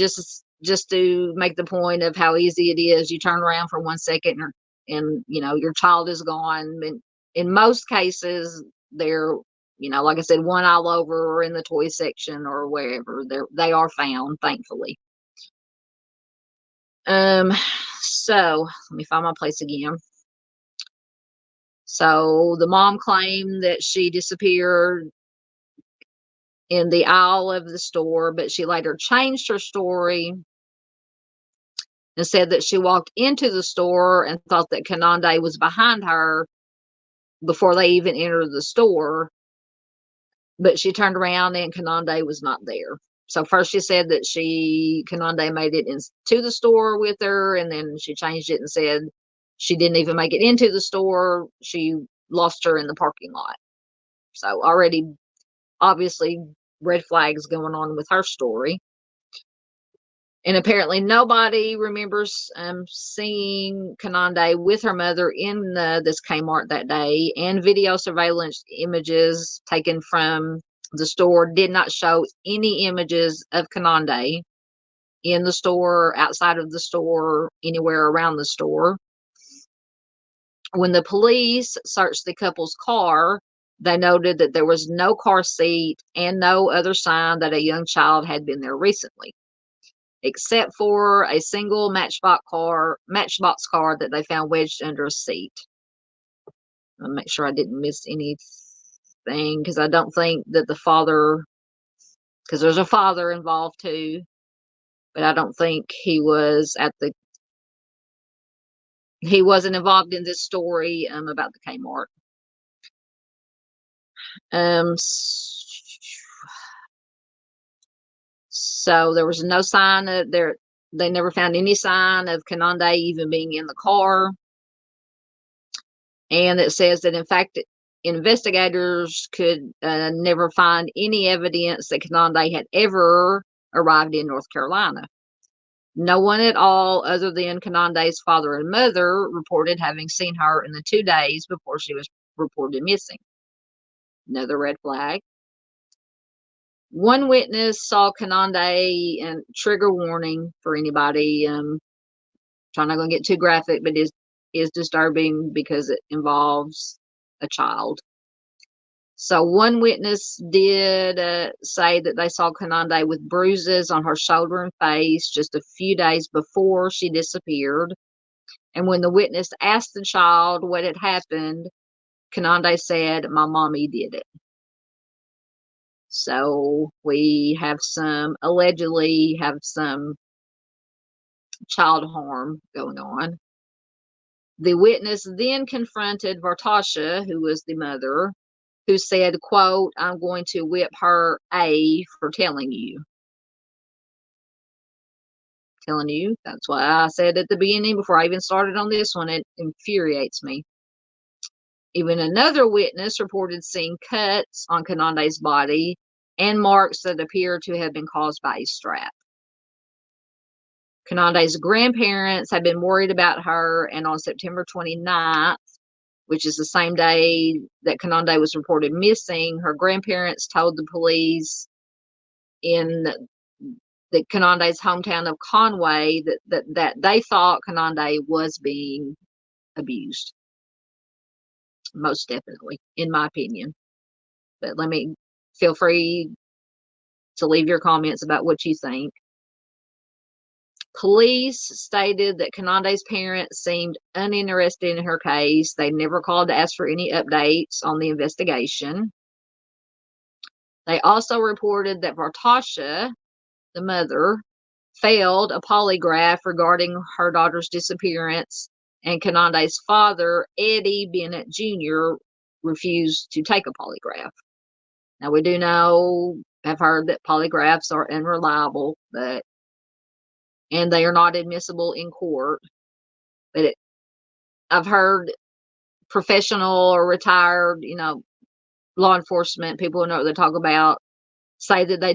just to make the point of how easy it is. You turn around for 1 second and your child is gone. And in most cases, they're, like I said, one aisle over or in the toy section or wherever. They are found, thankfully. So let me find my place again. So the mom claimed that she disappeared in the aisle of the store, but she later changed her story and said that she walked into the store and thought that Kanande was behind her before they even entered the store. But she turned around and Kanande was not there. So first she said that Kanande made it into the store with her, and then she changed it and said she didn't even make it into the store. She lost her in the parking lot. So already, obviously, red flags going on with her story. And apparently nobody remembers seeing Kanande with her mother in this Kmart that day. And video surveillance images taken from the store did not show any images of Kanande in the store, outside of the store, anywhere around the store. When the police searched the couple's car, they noted that there was no car seat and no other sign that a young child had been there recently, except for a single Matchbox car that they found wedged under a seat. I'll make sure I didn't miss anything, because I don't think that the father, because there's a father involved too, but I don't think he wasn't involved in this story about the Kmart. So there was no sign of they never found any sign of Kanande even being in the car. And it says that, in fact, investigators could never find any evidence that Kanande had ever arrived in North Carolina. No one at all, other than Kanande's father and mother, reported having seen her in the 2 days before she was reported missing. Another red flag. One witness saw Kanande, and trigger warning for anybody. Trying not going to get too graphic, but is disturbing because it involves a child. So one witness did say that they saw Kanande with bruises on her shoulder and face just a few days before she disappeared. And when the witness asked the child what had happened, Kanande said, "My mommy did it." So we allegedly have some child harm going on. The witness then confronted Vartasha, who was the mother, who said, quote, "I'm going to whip her for telling you." Telling you. That's why I said at the beginning, before I even started on this one, it infuriates me. Even another witness reported seeing cuts on Kanande's body and marks that appear to have been caused by a strap. Kanande's grandparents had been worried about her, and on September 29th, which is the same day that Kanande was reported missing, her grandparents told the police in the Kanande's hometown of Conway that they thought Kanande was being abused. Most definitely, in my opinion. But feel free to leave your comments about what you think. Police stated that Kanande's parents seemed uninterested in her case. They never called to ask for any updates on the investigation. They also reported that Vartasha, the mother, failed a polygraph regarding her daughter's disappearance, and Kanande's father, Eddie Bennett Jr., refused to take a polygraph. Now, we do know, have heard that polygraphs are unreliable, and they are not admissible in court. But I've heard professional or retired, law enforcement people who know what they talk about say that they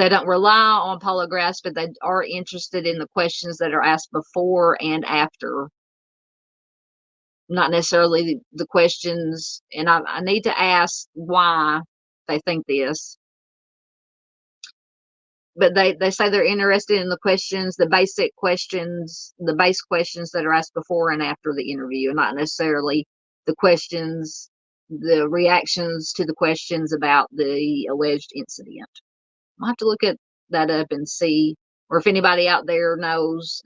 don't rely on polygraphs, but they are interested in the questions that are asked before and after. Not necessarily the questions, and I need to ask why they think this. But they say they're interested in the questions, the base questions that are asked before and after the interview, and not necessarily the questions, the reactions to the questions about the alleged incident. I'll have to look that up and see, or if anybody out there knows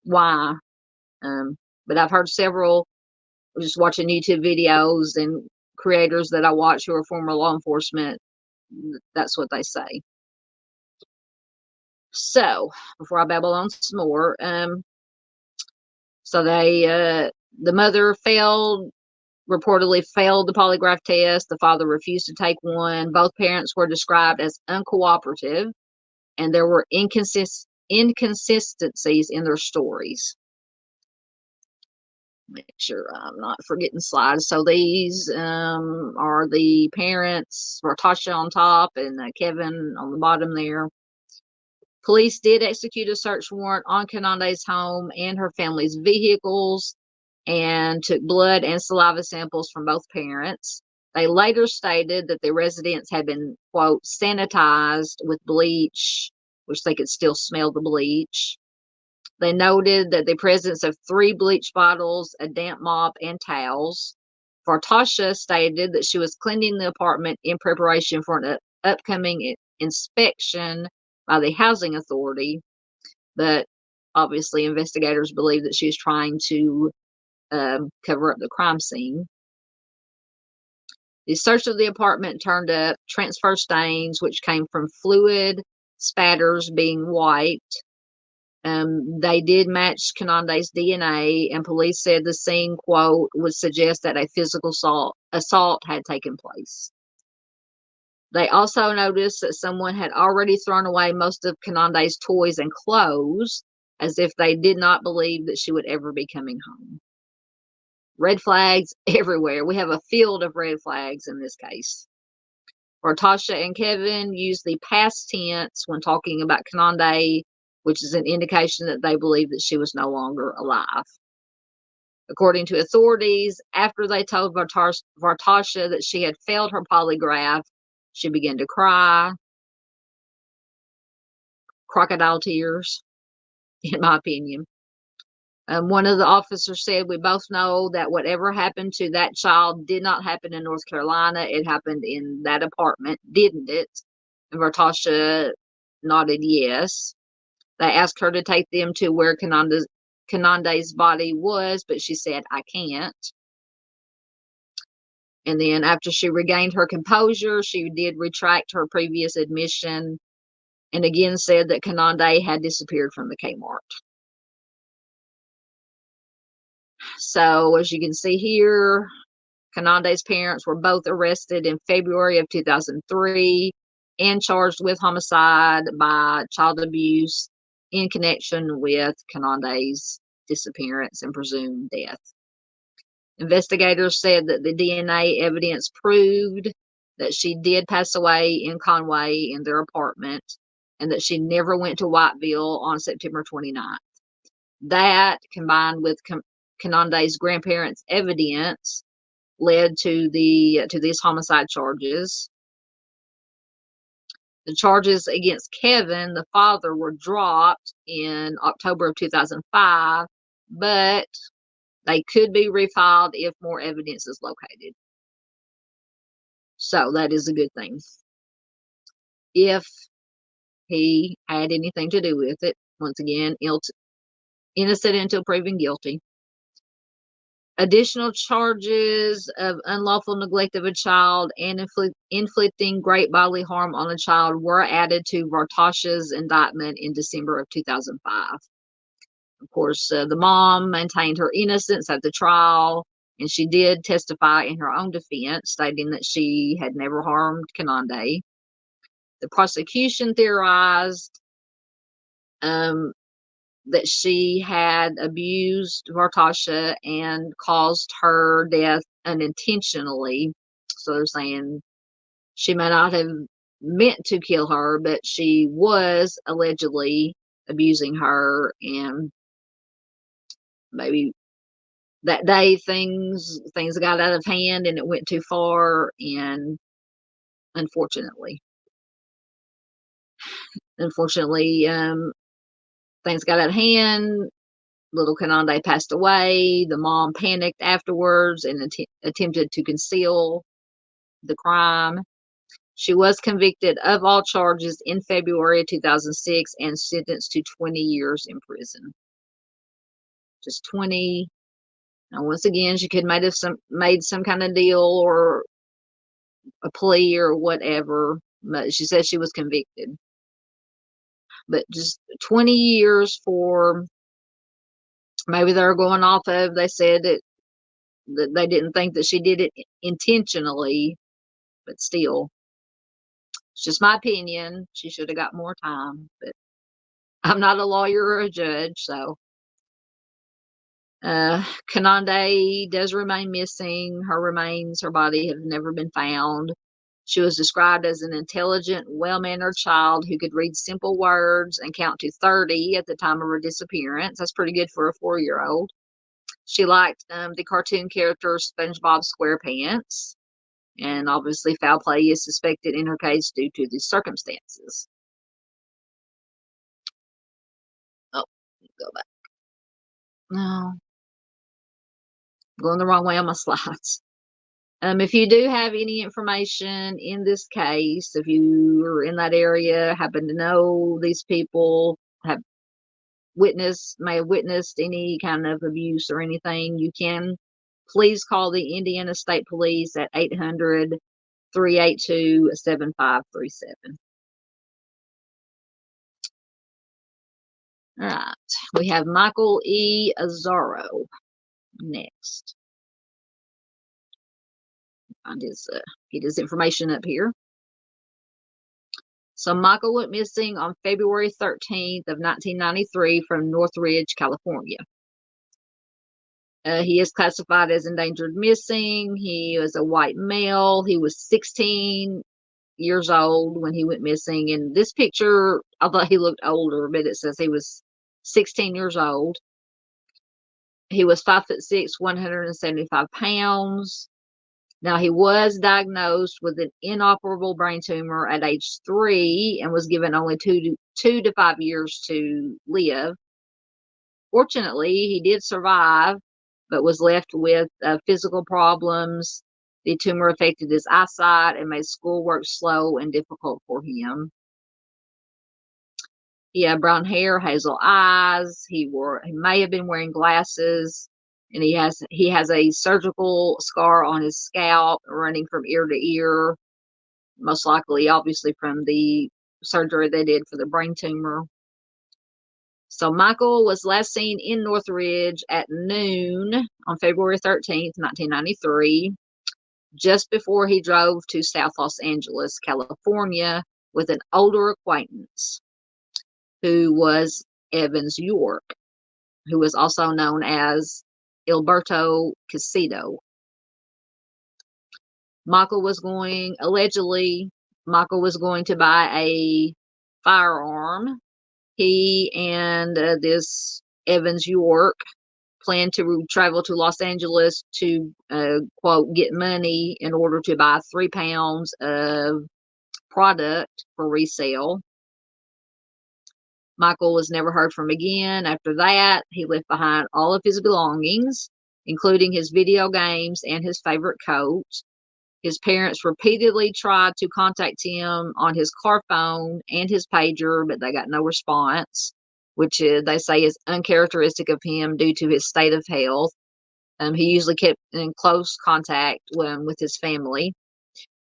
why. But I've heard several, just watching YouTube videos and creators that I watch who are former law enforcement, that's what they say. So, before I babble on some more, so the mother reportedly failed the polygraph test. The father refused to take one. Both parents were described as uncooperative, and there were inconsistencies in their stories. Make sure I'm not forgetting slides. So these are the parents, Tasha on top and Kevin on the bottom there. Police did execute a search warrant on Kanande's home and her family's vehicles and took blood and saliva samples from both parents. They later stated that the residence had been, quote, sanitized with bleach, which they could still smell the bleach. They noted that the presence of 3 bleach bottles, a damp mop, and towels. Tasha stated that she was cleaning the apartment in preparation for an upcoming inspection by the housing authority, but obviously investigators believe that she was trying to cover up the crime scene. The search of the apartment turned up transfer stains, which came from fluid spatters being wiped. They did match Kanande's DNA, and police said the scene, quote, would suggest that a physical assault had taken place. They also noticed that someone had already thrown away most of Kanande's toys and clothes, as if they did not believe that she would ever be coming home. Red flags everywhere. We have a field of red flags in this case. Tasha and Kevin used the past tense when talking about Kanande, which is an indication that they believe that she was no longer alive. According to authorities, after they told Tasha that she had failed her polygraph, she began to cry. Crocodile tears, in my opinion. One of the officers said, we both know that whatever happened to that child did not happen in North Carolina. It happened in that apartment, didn't it? And Tasha nodded yes. They asked her to take them to where Kanande's body was, but she said, I can't. And then after she regained her composure, she did retract her previous admission and again said that Kanande had disappeared from the Kmart. So as you can see here, Kanande's parents were both arrested in February of 2003 and charged with homicide by child abuse in connection with Kanande's disappearance and presumed death. Investigators said that the DNA evidence proved that she did pass away in Conway in their apartment and that she never went to Whiteville on September 29th. That, combined with Kanande's grandparents' evidence, led to these homicide charges. The charges against Kevin, the father, were dropped in October of 2005, but they could be refiled if more evidence is located. So that is a good thing. If he had anything to do with it, once again, innocent until proven guilty. Additional charges of unlawful neglect of a child and inflicting great bodily harm on a child were added to Tasha's indictment in December of 2005. Of course, the mom maintained her innocence at the trial, and she did testify in her own defense, stating that she had never harmed Kanande. The prosecution theorized that she had abused Vartasha and caused her death unintentionally. So they're saying she may not have meant to kill her, but she was allegedly abusing her, and maybe that day things got out of hand and it went too far, and unfortunately things got out of hand. Little Kanande passed away. The mom panicked afterwards and attempted to conceal the crime. She was convicted of all charges in February of 2006 and sentenced to 20 years in prison. Just 20. Now, once again, she could have made some kind of deal or a plea or whatever, but she said she was convicted. But just 20 years for, maybe they're going off of, they said that they didn't think that she did it intentionally, but still, it's just my opinion. She should have got more time, but I'm not a lawyer or a judge, so. Kanande does remain missing. Her body have never been found. She was described as an intelligent, well-mannered child who could read simple words and count to 30 at the time of her disappearance. That's pretty good for a 4-year-old. She liked the cartoon character SpongeBob SquarePants, and obviously foul play is suspected in her case due to the circumstances. Oh, go back. No, going the wrong way on my slides. If you do have any information in this case, if you are in that area, happen to know these people, may have witnessed any kind of abuse or anything, you can please call the Indiana State Police at 800-382-7537. All right, we have Michael E. Azzaro next. Get his information up here. So Michael went missing on February 13th of 1993 from Northridge, California. He is classified as endangered missing. He was a white male. He was 16 years old when he went missing. In this picture, I thought he looked older, but it says he was 16 years old. He was 5'6", 175 pounds. Now, he was diagnosed with an inoperable brain tumor at age 3 and was given only 2 to 5 years to live. Fortunately, he did survive, but was left with physical problems. The tumor affected his eyesight and made schoolwork slow and difficult for him. He had brown hair, hazel eyes. He may have been wearing glasses. And he has a surgical scar on his scalp running from ear to ear, most likely, obviously, from the surgery they did for the brain tumor. So Michael was last seen in Northridge at noon on February 13th, 1993, just before he drove to South Los Angeles, California, with an older acquaintance who was Evans York, who was also known as Alberto Casido. Allegedly, Michael was going to buy a firearm. He and this Evans York planned to travel to Los Angeles to, quote, get money in order to buy 3 pounds of product for resale. Michael was never heard from again. After that, he left behind all of his belongings, including his video games and his favorite coat. His parents repeatedly tried to contact him on his car phone and his pager, but they got no response, which they say is uncharacteristic of him due to his state of health. He usually kept in close contact with his family.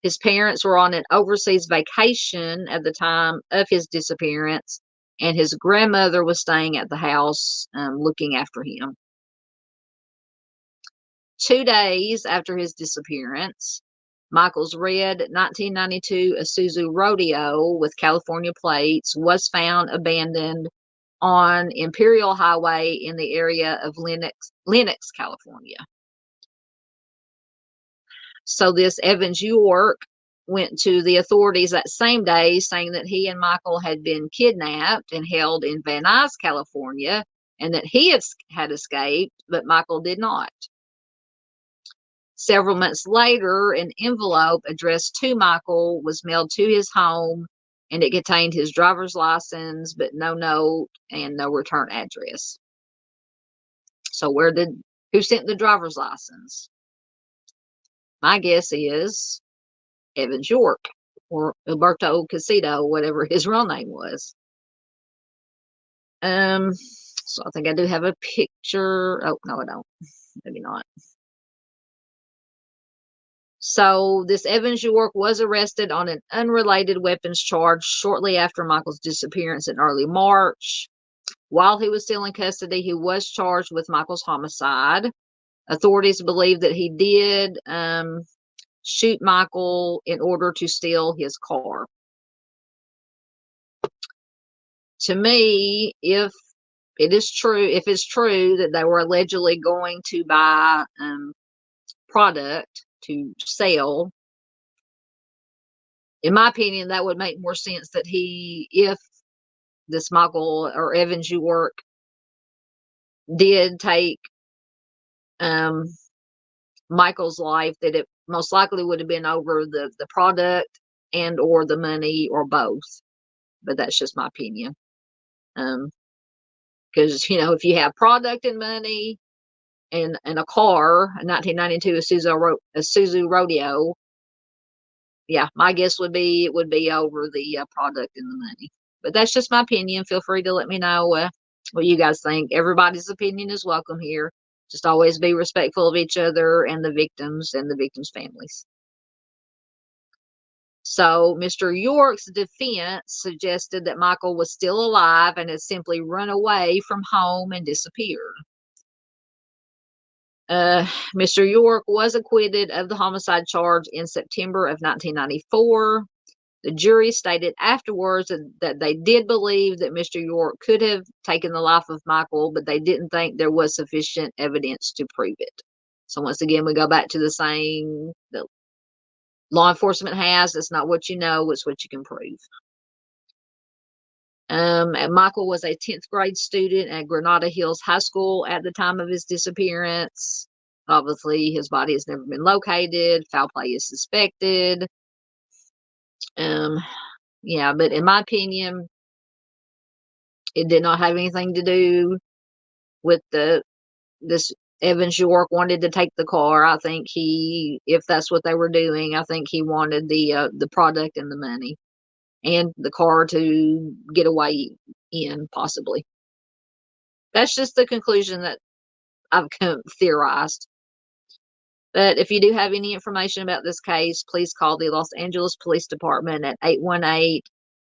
His parents were on an overseas vacation at the time of his disappearance, and his grandmother was staying at the house looking after him. 2 days after his disappearance, Michael's red 1992 Isuzu Rodeo with California plates was found abandoned on Imperial Highway in the area of Lenox, California. So this Evans York went to the authorities that same day saying that he and Michael had been kidnapped and held in Van Nuys, California, and that he had escaped, but Michael did not. Several months later, an envelope addressed to Michael was mailed to his home, and it contained his driver's license, but no note and no return address. So who sent the driver's license? My guess is Evans York or Alberto Casito, whatever his real name was. So I think I do have a picture. Oh, no, I don't. Maybe not. So this Evans York was arrested on an unrelated weapons charge shortly after Michael's disappearance in early March. While he was still in custody, he was charged with Michael's homicide. Authorities believe that he did shoot Michael in order to steal his car. To me, if it's true that they were allegedly going to buy product to sell, in my opinion, that would make more sense that if this Michael or Evans York did take Michael's life, that it most likely would have been over the product and or the money or both. But that's just my opinion. Because, if you have product and money and a car, a 1992 Isuzu Rodeo, yeah, my guess would be it would be over the product and the money. But that's just my opinion. Feel free to let me know what you guys think. Everybody's opinion is welcome here. Just always be respectful of each other and the victims families. So Mr. York's defense suggested that Michael was still alive and had simply run away from home and disappeared. Mr. York was acquitted of the homicide charge in September of 1994. The jury stated afterwards that they did believe that Mr. York could have taken the life of Michael, but they didn't think there was sufficient evidence to prove it. So once again, we go back to the saying that law enforcement has, it's not what you know, it's what you can prove. And Michael was a 10th grade student at Granada Hills High School at the time of his disappearance. Obviously, his body has never been located. Foul play is suspected. Yeah, but in my opinion, it did not have anything to do with this Evans York wanted to take the car. I think if that's what they were doing, I think he wanted the product and the money and the car to get away in, possibly. That's just the conclusion that I've theorized. But if you do have any information about this case, please call the Los Angeles Police Department at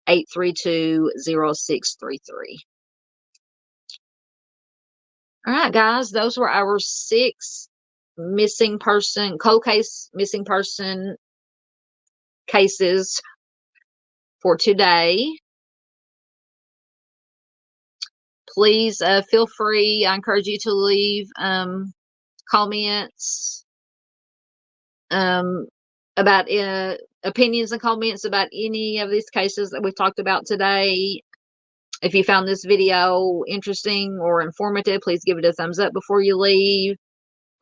818-832-0633. All right, guys, those were our 6 cold case missing person cases for today. Please feel free. I encourage you to leave comments about opinions and comments about any of these cases that we've talked about today. If you found this video interesting or informative, please give it a thumbs up before you leave.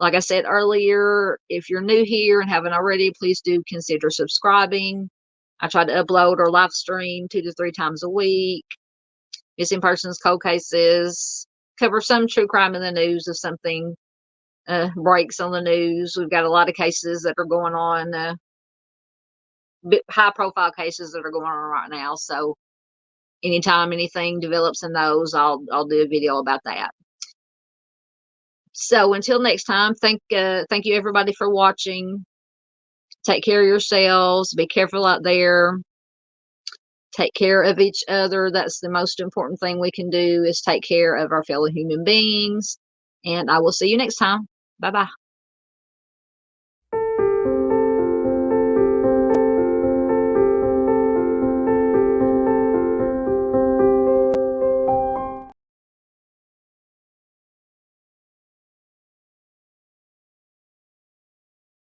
Like I said earlier, if you're new here and haven't already, please do consider subscribing. I try to upload or live stream 2 to 3 times a week. Missing persons, cold cases, cover some true crime in the news if something breaks on the news. We've got a lot of cases that are going on, high profile cases that are going on right now. So anytime anything develops in those, I'll do a video about that. So until next time, thank you everybody for watching. Take care of yourselves. Be careful out there. Take care of each other. That's the most important thing we can do, is take care of our fellow human beings. And I will see you next time. Bye-bye.